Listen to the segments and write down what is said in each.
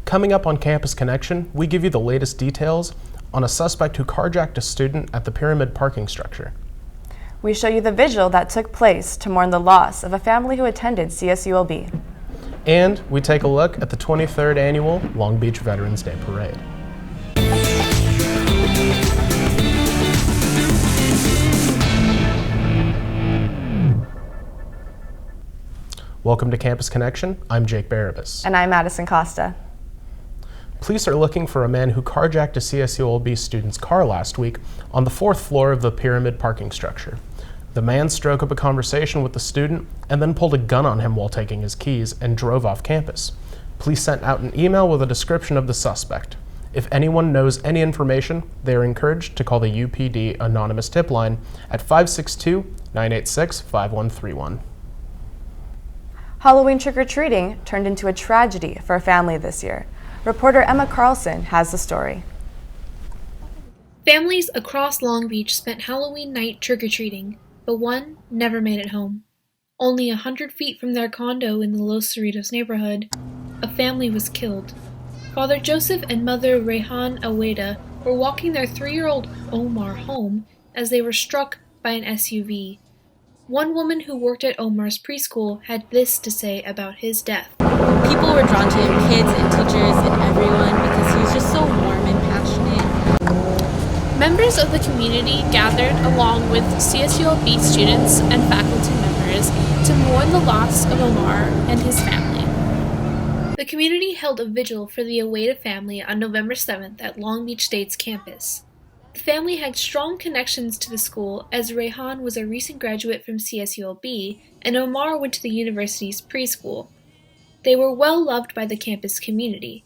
Coming up on Campus Connection, we give you the latest details on a suspect who carjacked a student at the Pyramid parking structure. We show you the vigil that took place to mourn the loss of a family who attended CSULB. And we take a look at the 23rd Annual Long Beach Veterans Day Parade. Welcome to Campus Connection. I'm Jake Barabas. And I'm Madison Costa. Police are looking for a man who carjacked a CSULB student's car last week on the 4th floor of the Pyramid parking structure. The man struck up a conversation with the student and then pulled a gun on him while taking his keys and drove off campus. Police sent out an email with a description of the suspect. If anyone knows any information, they are encouraged to call the UPD anonymous tip line at 562-986-5131. Halloween trick-or-treating turned into a tragedy for a family this year. Reporter Emma Carlson has the story. Families across Long Beach spent Halloween night trick-or-treating, but one never made it home. Only 100 feet from their condo in the Los Cerritos neighborhood, a family was killed. Father Joseph and Mother Rehan Aweda were walking their 3-year-old Omar home as they were struck by an SUV. One woman who worked at Omar's preschool had this to say about his death. People were drawn to him, kids and teachers and everyone, because he was just so warm and passionate. Members of the community gathered along with CSULB students and faculty members to mourn the loss of Omar and his family. The community held a vigil for the Aweda family on November 7th at Long Beach State's campus. The family had strong connections to the school as Rehan was a recent graduate from CSULB and Omar went to the university's preschool. They were well loved by the campus community.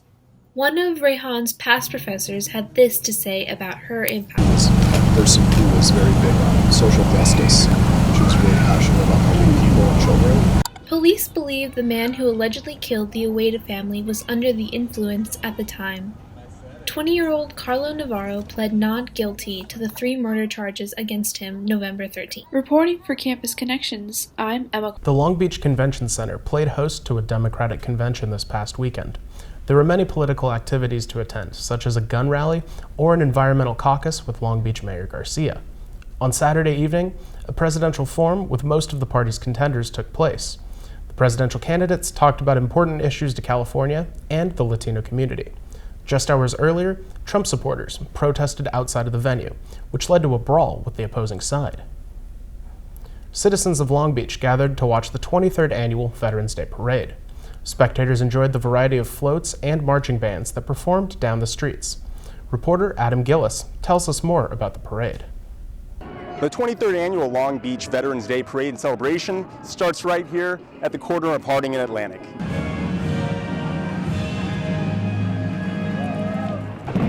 One of Rehan's past professors had this to say about her impact. A person who was very big on social justice. She was really passionate about helping people and children. Police believe the man who allegedly killed the Aweda family was under the influence at the time. 20-year-old Carlo Navarro pled not guilty to the 3 murder charges against him November 13th. Reporting for Campus Connections, I'm Emma. The Long Beach Convention Center played host to a Democratic convention this past weekend. There were many political activities to attend, such as a gun rally or an environmental caucus with Long Beach Mayor Garcia. On Saturday evening, a presidential forum with most of the party's contenders took place. The presidential candidates talked about important issues to California and the Latino community. Just hours earlier, Trump supporters protested outside of the venue, which led to a brawl with the opposing side. Citizens of Long Beach gathered to watch the 23rd Annual Veterans Day Parade. Spectators enjoyed the variety of floats and marching bands that performed down the streets. Reporter Adam Gillis tells us more about the parade. The 23rd Annual Long Beach Veterans Day Parade and Celebration starts right here at the corner of Harding and Atlantic.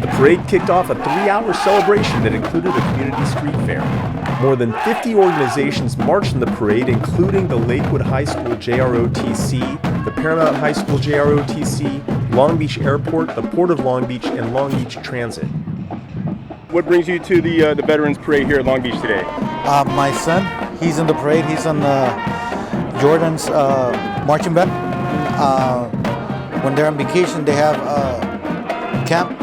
The parade kicked off a 3-hour celebration that included a community street fair. More than 50 organizations marched in the parade, including the Lakewood High School JROTC, the Paramount High School JROTC, Long Beach Airport, the Port of Long Beach, and Long Beach Transit. What brings you to the Veterans Parade here at Long Beach today? My son, he's in the parade. He's on Jordan's marching band. When they're on vacation, they have camp,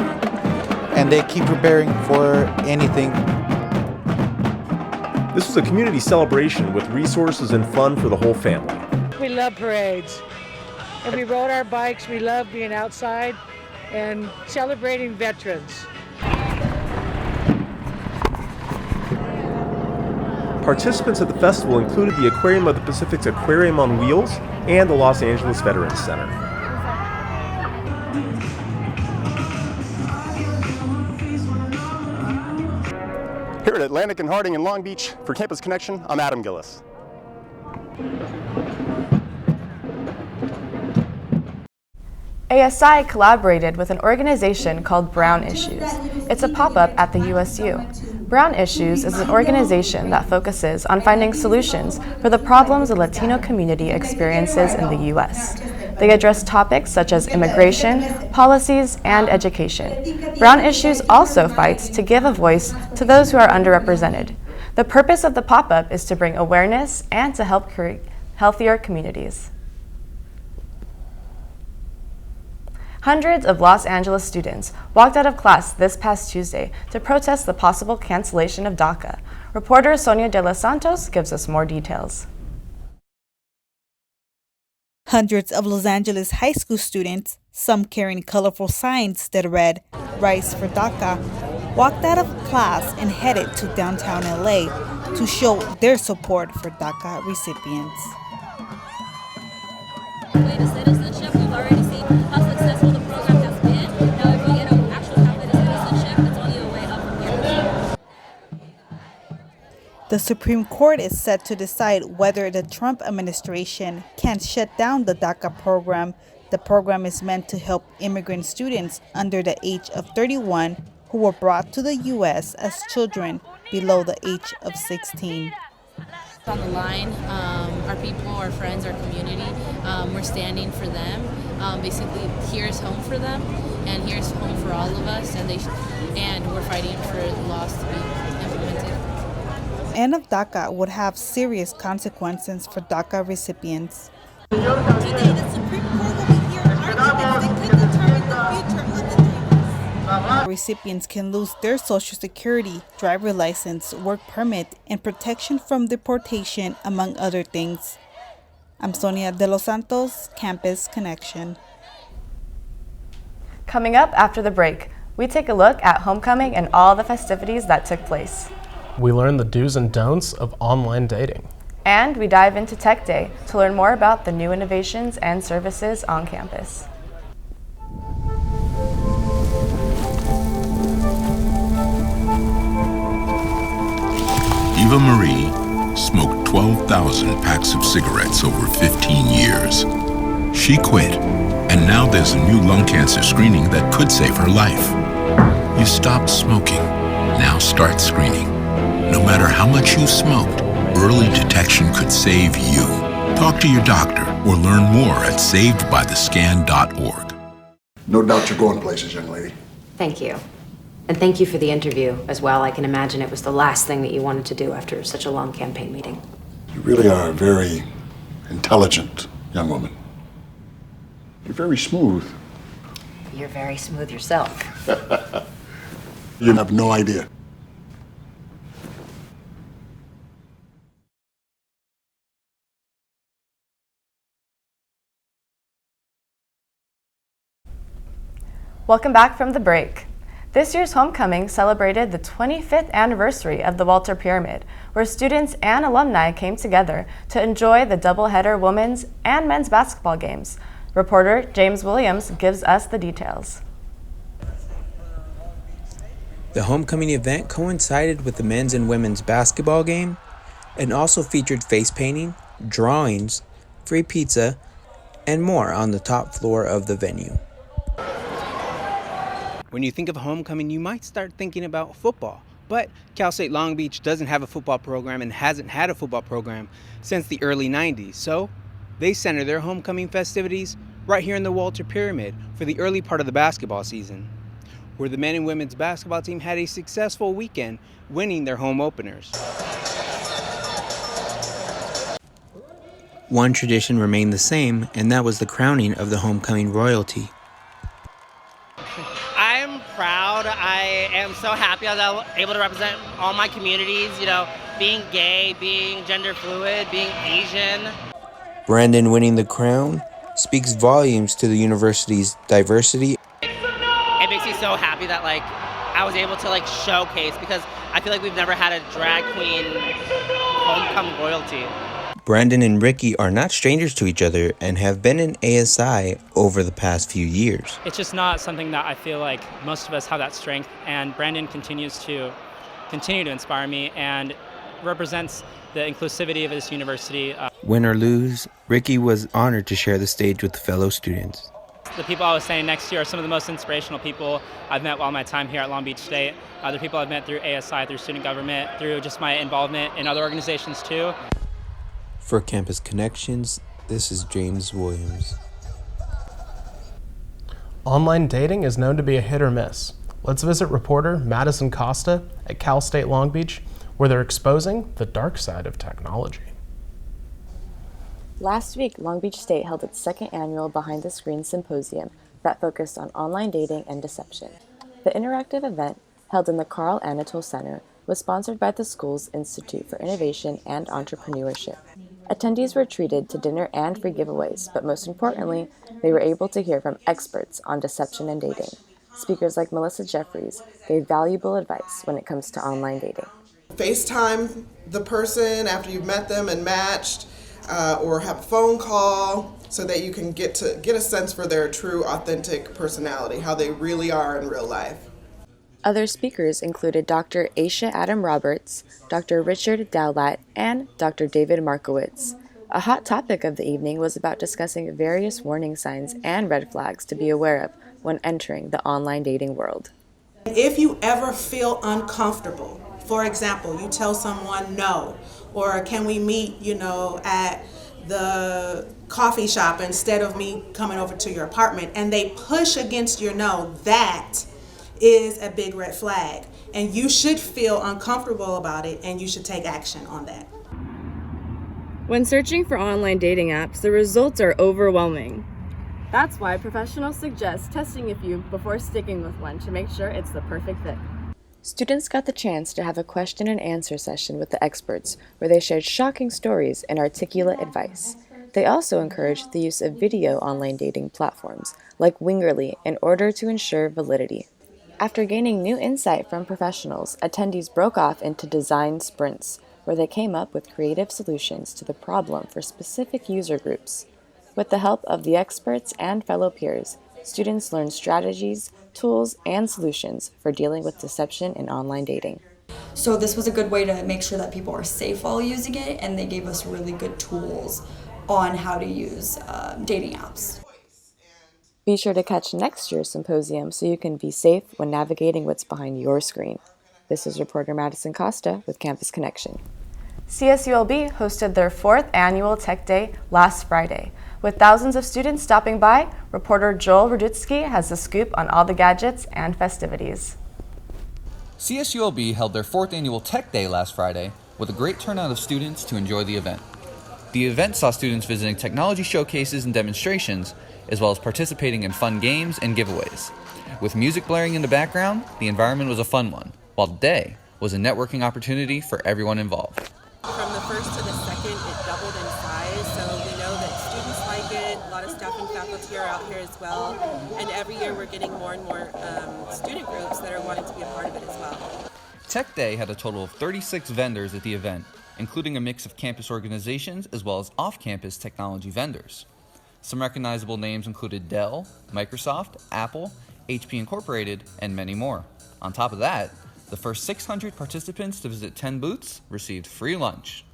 and they keep preparing for anything. This was a community celebration with resources and fun for the whole family. We love parades. And we rode our bikes. We love being outside and celebrating veterans. Participants at the festival included the Aquarium of the Pacific's Aquarium on Wheels and the Los Angeles Veterans Center. Here at Atlantic and Harding in Long Beach, for Campus Connection, I'm Adam Gillis. ASI collaborated with an organization called Brown Issues. It's a pop-up at the USU. Brown Issues is an organization that focuses on finding solutions for the problems the Latino community experiences in the U.S. They address topics such as immigration, policies, and education. Brown Issues also fights to give a voice to those who are underrepresented. The purpose of the pop-up is to bring awareness and to help create healthier communities. Hundreds of Los Angeles students walked out of class this past Tuesday to protest the possible cancellation of DACA. Reporter Sonia de los Santos gives us more details. Hundreds of Los Angeles high school students, some carrying colorful signs that read, "Rise for DACA," walked out of class and headed to downtown LA to show their support for DACA recipients. Citizenship, we've already seen how successful the program has been. Now, if we get an actual pathway to citizenship, it's only a way up from here. The Supreme Court is set to decide whether the Trump administration can shut down the DACA program. The program is meant to help immigrant students under the age of 31 who were brought to the U.S. as children below the age of 16. On the line, our people, our friends, our community, we're standing for them. Basically, here's home for them, and here's home for all of us, and we're fighting for the laws to be implemented. End of DACA would have serious consequences for DACA recipients. Today, the Supreme Court will be hearing arguments that could determine the future of the dreamers. Recipients can lose their Social Security, driver license, work permit, and protection from deportation, among other things. I'm Sonia de los Santos, Campus Connection. Coming up after the break, we take a look at homecoming and all the festivities that took place. We learn the do's and don'ts of online dating. And we dive into Tech Day to learn more about the new innovations and services on campus. Eva Marie smoked 12,000 packs of cigarettes over 15 years. She quit, and now there's a new lung cancer screening that could save her life. You stopped smoking. Now start screening. No matter how much you smoked, early detection could save you. Talk to your doctor or learn more at savedbythescan.org. No doubt you're going places, young lady. Thank you. And thank you for the interview as well. I can imagine it was the last thing that you wanted to do after such a long campaign meeting. You really are a very intelligent young woman. You're very smooth. You're very smooth yourself. You have no idea. Welcome back from the break. This year's homecoming celebrated the 25th anniversary of the Walter Pyramid, where students and alumni came together to enjoy the doubleheader women's and men's basketball games. Reporter James Williams gives us the details. The homecoming event coincided with the men's and women's basketball game and also featured face painting, drawings, free pizza, and more on the top floor of the venue. When you think of homecoming, you might start thinking about football. But Cal State Long Beach doesn't have a football program and hasn't had a football program since the early 90s. So they center their homecoming festivities right here in the Walter Pyramid for the early part of the basketball season, where the men and women's basketball team had a successful weekend, winning their home openers. One tradition remained the same, and that was the crowning of the homecoming royalty. I'm proud. I am so happy I was able to represent all my communities, being gay, being gender fluid, being Asian. Brandon winning the crown speaks volumes to the university's diversity. It makes me so happy that I was able to showcase, because I feel like we've never had a drag queen homecoming royalty. Brandon and Ricky are not strangers to each other and have been in ASI over the past few years. It's just not something that I feel like most of us have that strength, and Brandon continues to inspire me and represents the inclusivity of this university. Win or lose, Ricky was honored to share the stage with fellow students. The people I was standing next to are some of the most inspirational people I've met while my time here at Long Beach State. The people I've met through ASI, through student government, through just my involvement in other organizations too. For Campus Connections, this is James Williams. Online dating is known to be a hit or miss. Let's visit reporter Madison Costa at Cal State Long Beach, where they're exposing the dark side of technology. Last week, Long Beach State held its second annual Behind the Screen Symposium, that focused on online dating and deception. The interactive event, held in the Carl Anatol Center, was sponsored by the school's Institute for Innovation and Entrepreneurship. Attendees were treated to dinner and free giveaways, but most importantly, they were able to hear from experts on deception and dating. Speakers like Melissa Jeffries gave valuable advice when it comes to online dating. FaceTime the person after you've met them and matched, or have a phone call so that you can get a sense for their true, authentic personality, how they really are in real life. Other speakers included Dr. Aisha Adam Roberts, Dr. Richard Dowlatt, and Dr. David Markowitz. A hot topic of the evening was about discussing various warning signs and red flags to be aware of when entering the online dating world. If you ever feel uncomfortable, for example, you tell someone no, or can we meet, at the coffee shop instead of me coming over to your apartment, and they push against your no, that is a big red flag. And you should feel uncomfortable about it, and you should take action on that. When searching for online dating apps, the results are overwhelming. That's why professionals suggest testing a few before sticking with one to make sure it's the perfect fit. Students got the chance to have a question and answer session with the experts, where they shared shocking stories and articulate advice. They also encouraged the use of video online dating platforms, like Wingerly, in order to ensure validity. After gaining new insight from professionals, attendees broke off into design sprints, where they came up with creative solutions to the problem for specific user groups. With the help of the experts and fellow peers, students learned strategies, tools, and solutions for dealing with deception in online dating. So this was a good way to make sure that people are safe while using it, and they gave us really good tools on how to use dating apps. Be sure to catch next year's symposium so you can be safe when navigating what's behind your screen. This is reporter Madison Costa with Campus Connection. CSULB hosted their 4th annual Tech Day last Friday. With thousands of students stopping by, reporter Joel Radutsky has the scoop on all the gadgets and festivities. CSULB held their 4th annual Tech Day last Friday with a great turnout of students to enjoy the event. The event saw students visiting technology showcases and demonstrations, as well as participating in fun games and giveaways. With music blaring in the background, the environment was a fun one, while the day was a networking opportunity for everyone involved. From the first to the second, it doubled in size, so we know that students like it. A lot of staff and faculty are out here as well, and every year we're getting more and more student groups that are wanting to be a part of it as well. Tech Day had a total of 36 vendors at the event, including a mix of campus organizations as well as off-campus technology vendors. Some recognizable names included Dell, Microsoft, Apple, HP Incorporated, and many more. On top of that, the first 600 participants to visit 10 booths received free lunch.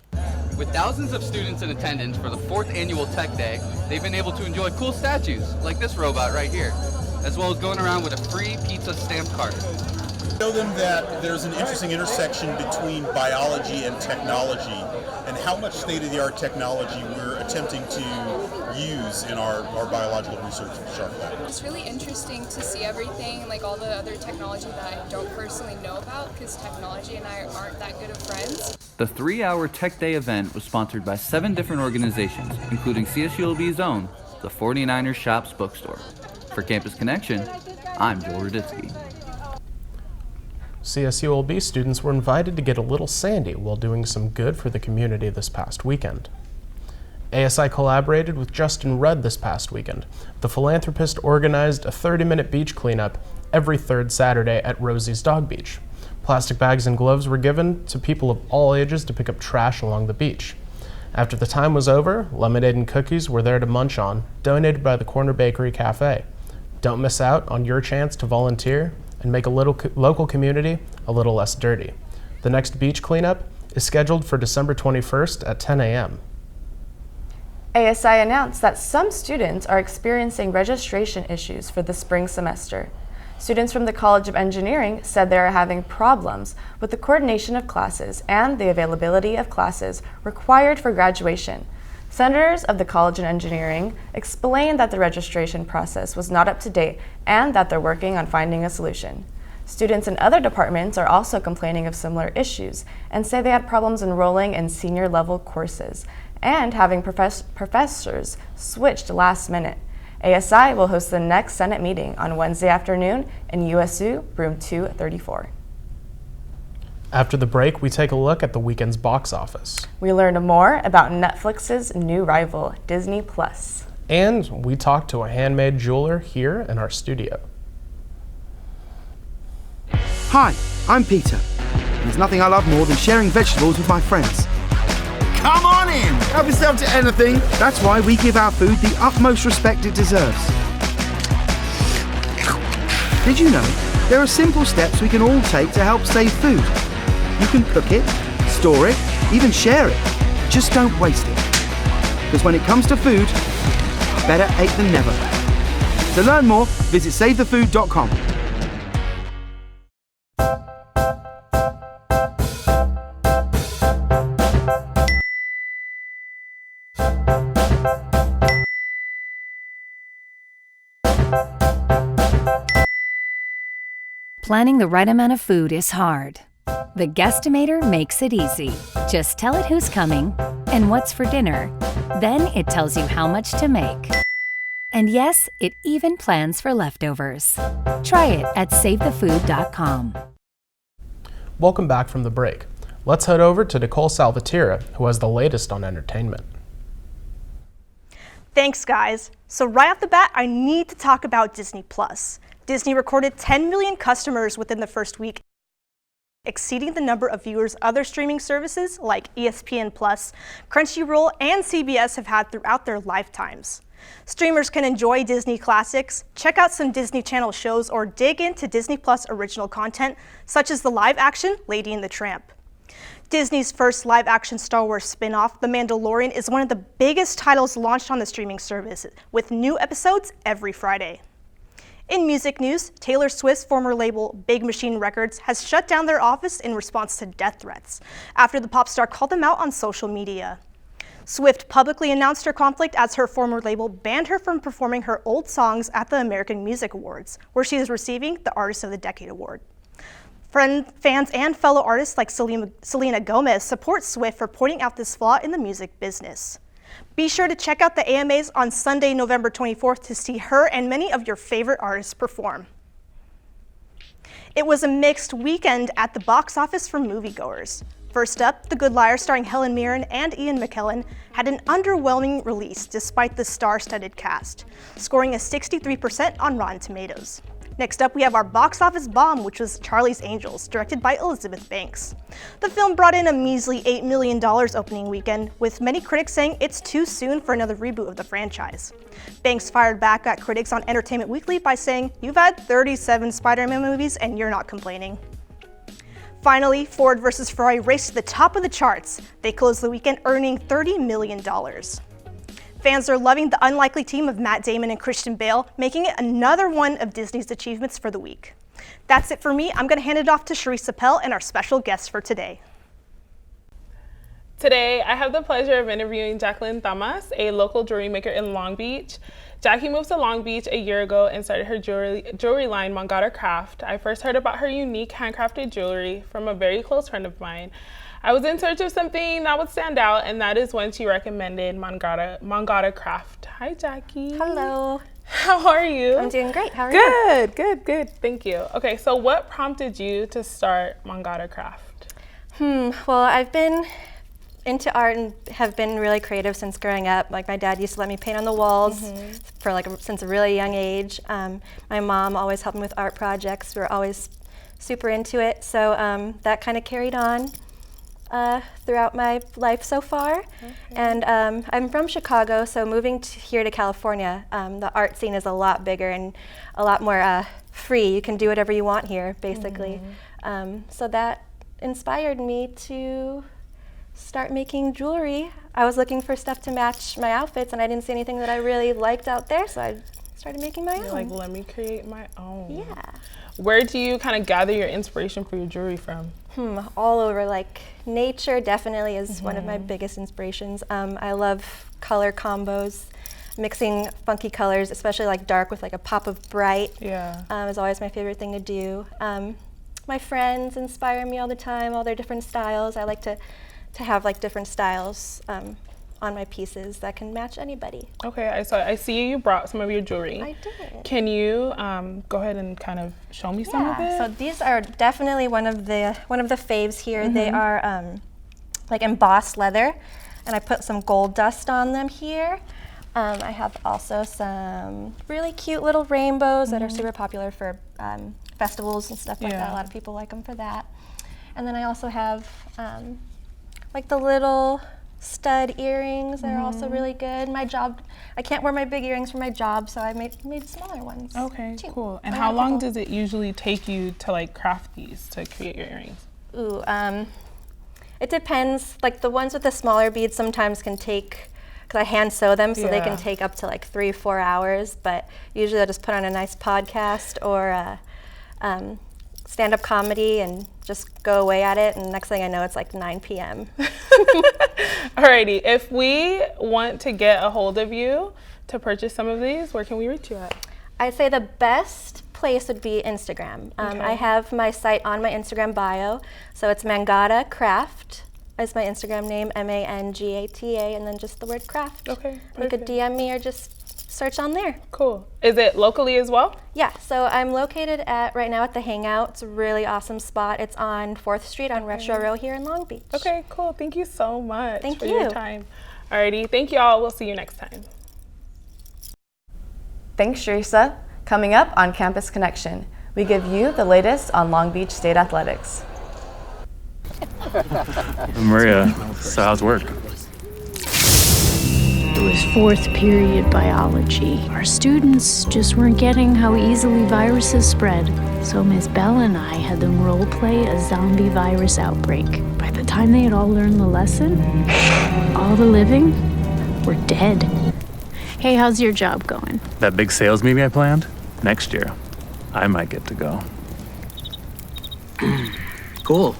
With thousands of students in attendance for the 4th annual Tech Day, they've been able to enjoy cool statues, like this robot right here, as well as going around with a free pizza stamped card. Show them that there's an interesting intersection between biology and technology, and how much state-of-the-art technology we're attempting to use in our biological research at Sharp Lab. It's really interesting to see everything, like all the other technology that I don't personally know about, because technology and I aren't that good of friends. The 3-hour Tech Day event was sponsored by 7 different organizations, including CSULB's own, the 49ers Shops Bookstore. For Campus Connection, I'm Joel Radutsky. CSULB students were invited to get a little sandy while doing some good for the community this past weekend. ASI collaborated with Justin Rudd this past weekend. The philanthropist organized a 30-minute beach cleanup every 3rd Saturday at Rosie's Dog Beach. Plastic bags and gloves were given to people of all ages to pick up trash along the beach. After the time was over, lemonade and cookies were there to munch on, donated by the Corner Bakery Cafe. Don't miss out on your chance to volunteer and make a local community a little less dirty. The next beach cleanup is scheduled for December 21st at 10 a.m. ASI announced that some students are experiencing registration issues for the spring semester. Students from the College of Engineering said they are having problems with the coordination of classes and the availability of classes required for graduation. Senators of the College of Engineering explained that the registration process was not up to date and that they're working on finding a solution. Students in other departments are also complaining of similar issues and say they had problems enrolling in senior level courses and having professors switched last minute. ASI will host the next Senate meeting on Wednesday afternoon in USU Room 234. After the break, we take a look at the weekend's box office. We learned more about Netflix's new rival, Disney+. And we talk to a handmade jeweler here in our studio. Hi, I'm Peter. There's nothing I love more than sharing vegetables with my friends. Come on in! Help yourself to anything. That's why we give our food the utmost respect it deserves. Did you know there are simple steps we can all take to help save food? You can cook it, store it, even share it. Just don't waste it. Because when it comes to food, better ate than never. To learn more, visit savethefood.com. Planning the right amount of food is hard. The Guestimator makes it easy. Just tell it who's coming and what's for dinner. Then it tells you how much to make. And yes, it even plans for leftovers. Try it at savethefood.com. Welcome back from the break. Let's head over to Nicole Salvatierra, who has the latest on entertainment. Thanks, guys. So right off the bat, I need to talk about Disney+. Disney recorded 10 million customers within the first week, exceeding the number of viewers other streaming services like ESPN+, Crunchyroll, and CBS have had throughout their lifetimes. Streamers can enjoy Disney classics, check out some Disney Channel shows, or dig into Disney+ original content, such as the live-action Lady and the Tramp. Disney's first live-action Star Wars spin-off, The Mandalorian, is one of the biggest titles launched on the streaming service, with new episodes every Friday. In music news, Taylor Swift's former label Big Machine Records has shut down their office in response to death threats after the pop star called them out on social media. Swift publicly announced her conflict as her former label banned her from performing her old songs at the American Music Awards, where she is receiving the Artist of the Decade award. Fans and fellow artists like Selena Gomez support Swift for pointing out this flaw in the music business. Be sure to check out the AMAs on Sunday, November 24th to see her and many of your favorite artists perform. It was a mixed weekend at the box office for moviegoers. First up, The Good Liar, starring Helen Mirren and Ian McKellen, had an underwhelming release despite the star-studded cast, scoring a 63% on Rotten Tomatoes. Next up, we have our box office bomb, which was Charlie's Angels, directed by Elizabeth Banks. The film brought in a measly $8 million opening weekend, with many critics saying it's too soon for another reboot of the franchise. Banks fired back at critics on Entertainment Weekly by saying, "You've had 37 Spider-Man movies and you're not complaining." Finally, Ford vs. Ferrari raced to the top of the charts. They closed the weekend earning $30 million. Fans are loving the unlikely team of Matt Damon and Christian Bale, making it another one of Disney's achievements for the week. That's it for me. I'm going to hand it off to Charisse Appel and our special guest for today. Today, I have the pleasure of interviewing Jacqueline Damas, a local jewelry maker in Long Beach. Jackie moved to Long Beach a year ago and started her jewelry line, Mangata Craft. I first heard about her unique handcrafted jewelry from a very close friend of mine. I was in search of something that would stand out, and that is when she recommended Mangata Craft. Hi, Jackie. Hello. How are you? I'm doing great. How are you? Good. Thank you. Okay, so what prompted you to start Mangata Craft? Well, I've been into art and have been really creative since growing up. Like, my dad used to let me paint on the walls since a really young age. My mom always helped me with art projects. We were always super into it. So that kind of carried on throughout my life so far. Okay. And I'm from Chicago, so moving here to California, the art scene is a lot bigger and a lot more free. You can do whatever you want here, basically. So that inspired me to start making jewelry. I was looking for stuff to match my outfits, and I didn't see anything that I really liked out there, so I started making my own. Like, let me create my own. Yeah. Where do you kind of gather your inspiration for your jewelry from? All over. Like, nature definitely is one of my biggest inspirations. I love color combos, mixing funky colors, especially like dark with like a pop of bright. Yeah. Is always my favorite thing to do. My friends inspire me all the time, all their different styles. I like to have like different styles on on my pieces that can match anybody. Okay, I see you brought some of your jewelry. I did. Can you go ahead and kind of show me some of it? So these are definitely one of the faves here. They are like embossed leather, and I put some gold dust on them here. I have also some really cute little rainbows that are super popular for festivals and stuff like that. A lot of people like them for that. And then I also have like the little stud earrings that are also really good. My job, I can't wear my big earrings for my job, so I made smaller ones. Okay, too. cool. And how long does it usually take you to like craft these to create your earrings? Ooh, it depends. Like the ones with the smaller beads sometimes can take, because I hand sew them, so they can take up to like 3-4 hours, but usually I just put on a nice podcast or stand-up comedy and just go away at it, and next thing I know it's like 9 p.m. Alrighty, if we want to get a hold of you to purchase some of these, where can we reach you at? I'd say the best place would be Instagram. I have my site on my Instagram bio, so it's Mangata Craft is my Instagram name, M-A-N-G-A-T-A, and then just the word craft. Okay, You could DM me or just search on there. Cool. Is it locally as well? Yeah, so I'm located right now at the Hangout. It's a really awesome spot. It's on 4th Street on Retro Row here in Long Beach. Okay, cool. Thank you so much for you. your time. Alrighty, thank you all. We'll see you next time. Thanks, Teresa. Coming up on Campus Connection, we give you the latest on Long Beach State Athletics. Maria, so how's work? It was 4th period biology. Our students just weren't getting how easily viruses spread. So Ms. Bell and I had them role play a zombie virus outbreak. By the time they had all learned the lesson, all the living were dead. Hey, how's your job going? That big sales meeting I planned? Next year, I might get to go. Cool.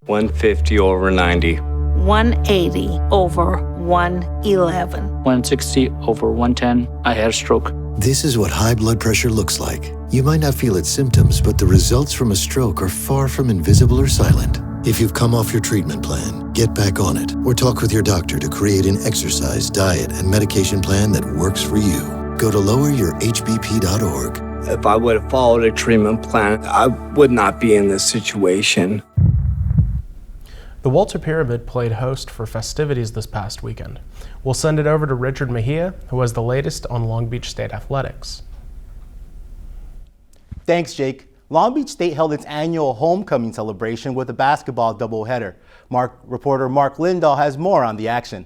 150 over 90. 180 over 111. 160 over 110. I had a stroke. This is what high blood pressure looks like. You might not feel its symptoms, but the results from a stroke are far from invisible or silent. If you've come off your treatment plan, get back on it, or talk with your doctor to create an exercise, diet, and medication plan that works for you. Go to loweryourhbp.org. If I would have followed a treatment plan, I would not be in this situation. The Walter Pyramid played host for festivities this past weekend. We'll send it over to Richard Mejia, who has the latest on Long Beach State athletics. Thanks, Jake. Long Beach State held its annual homecoming celebration with a basketball doubleheader. Reporter Mark Lindahl has more on the action.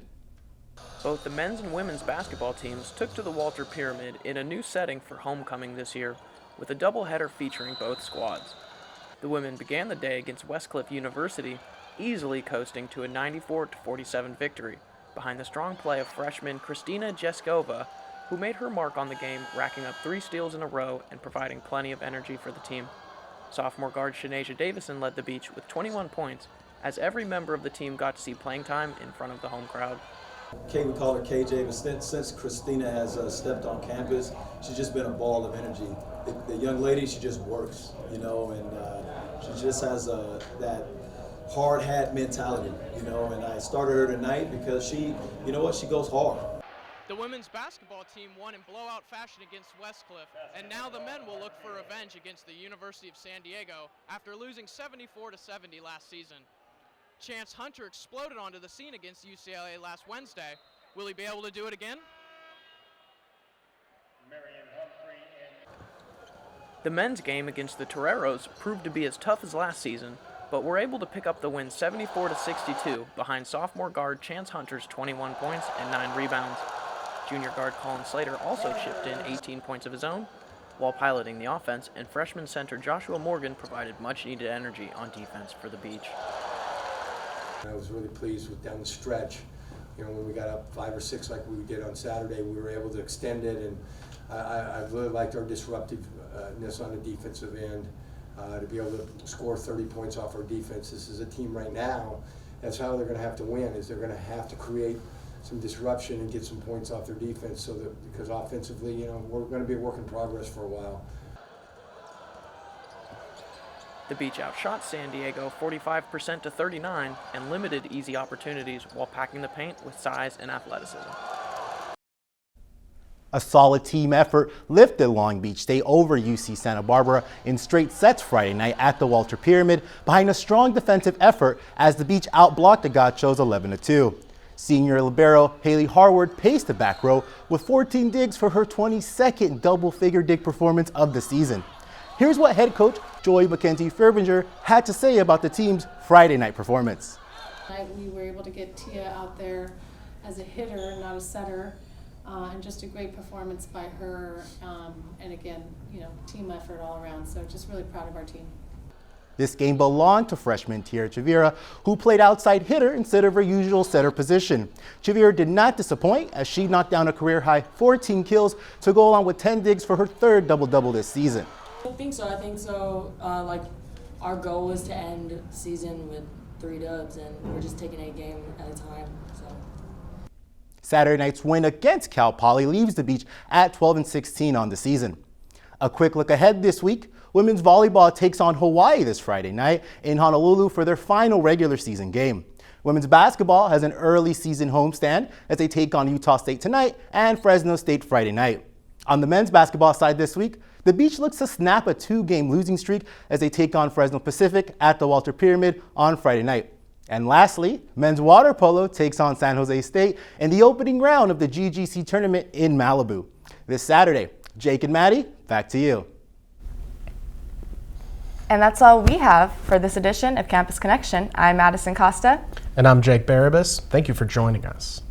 Both the men's and women's basketball teams took to the Walter Pyramid in a new setting for homecoming this year, with a doubleheader featuring both squads. The women began the day against Westcliff University, easily coasting to a 94-47 victory, behind the strong play of freshman Kristina Jeskova, who made her mark on the game, racking up 3 steals in a row and providing plenty of energy for the team. Sophomore guard Shanasia Davison led the Beach with 21 points, as every member of the team got to see playing time in front of the home crowd. We call her KJ, but since Christina has stepped on campus, she's just been a ball of energy. The young lady, she just works, and she just has that hard hat mentality, and I started her tonight because she goes hard. The women's basketball team won in blowout fashion against Westcliff, and now the men will look for revenge against the University of San Diego after losing 74-70 last season. Chance Hunter exploded onto the scene against UCLA last Wednesday. Will he be able to do it again? The men's game against the Toreros proved to be as tough as last season, but were able to pick up the win 74-62 behind sophomore guard Chance Hunter's 21 points and 9 rebounds. Junior guard Colin Slater also chipped in 18 points of his own, while piloting the offense, and freshman center Joshua Morgan provided much-needed energy on defense for the Beach. I was really pleased with down the stretch. When we got up 5 or 6 like we did on Saturday, we were able to extend it, and I really liked our disruptiveness on the defensive end. To be able to score 30 points off our defense. This is a team right now, that's how they're going to have to win, is they're going to have to create some disruption and get some points off their defense, because offensively, we're going to be a work in progress for a while. The beach outshot San Diego 45% to 39 and limited easy opportunities while packing the paint with size and athleticism. A solid team effort lifted Long Beach State over UC Santa Barbara in straight sets Friday night at the Walter Pyramid behind a strong defensive effort as the Beach outblocked the Gauchos 11-2. Senior libero Haley Harward paced the back row with 14 digs for her 22nd double-figure dig performance of the season. Here's what head coach Joy McKenzie-Ferbinger had to say about the team's Friday night performance. We were able to get Tia out there as a hitter, not a setter. And just a great performance by her, and again, team effort all around. So just really proud of our team. This game belonged to freshman Tierra Chavira, who played outside hitter instead of her usual setter position. Chavira did not disappoint as she knocked down a career-high 14 kills to go along with 10 digs for her third double-double this season. I think so. Like, our goal is to end the season with 3 dubs, and we're just taking a game at a time. So. Saturday night's win against Cal Poly leaves the Beach at 12-16 on the season. A quick look ahead this week. Women's volleyball takes on Hawaii this Friday night in Honolulu for their final regular season game. Women's basketball has an early season homestand as they take on Utah State tonight and Fresno State Friday night. On the men's basketball side this week, the Beach looks to snap a 2-game losing streak as they take on Fresno Pacific at the Walter Pyramid on Friday night. And lastly, men's water polo takes on San Jose State in the opening round of the GGC tournament in Malibu. This Saturday, Jake and Maddie, back to you. And that's all we have for this edition of Campus Connection. I'm Madison Costa. And I'm Jake Barabas. Thank you for joining us.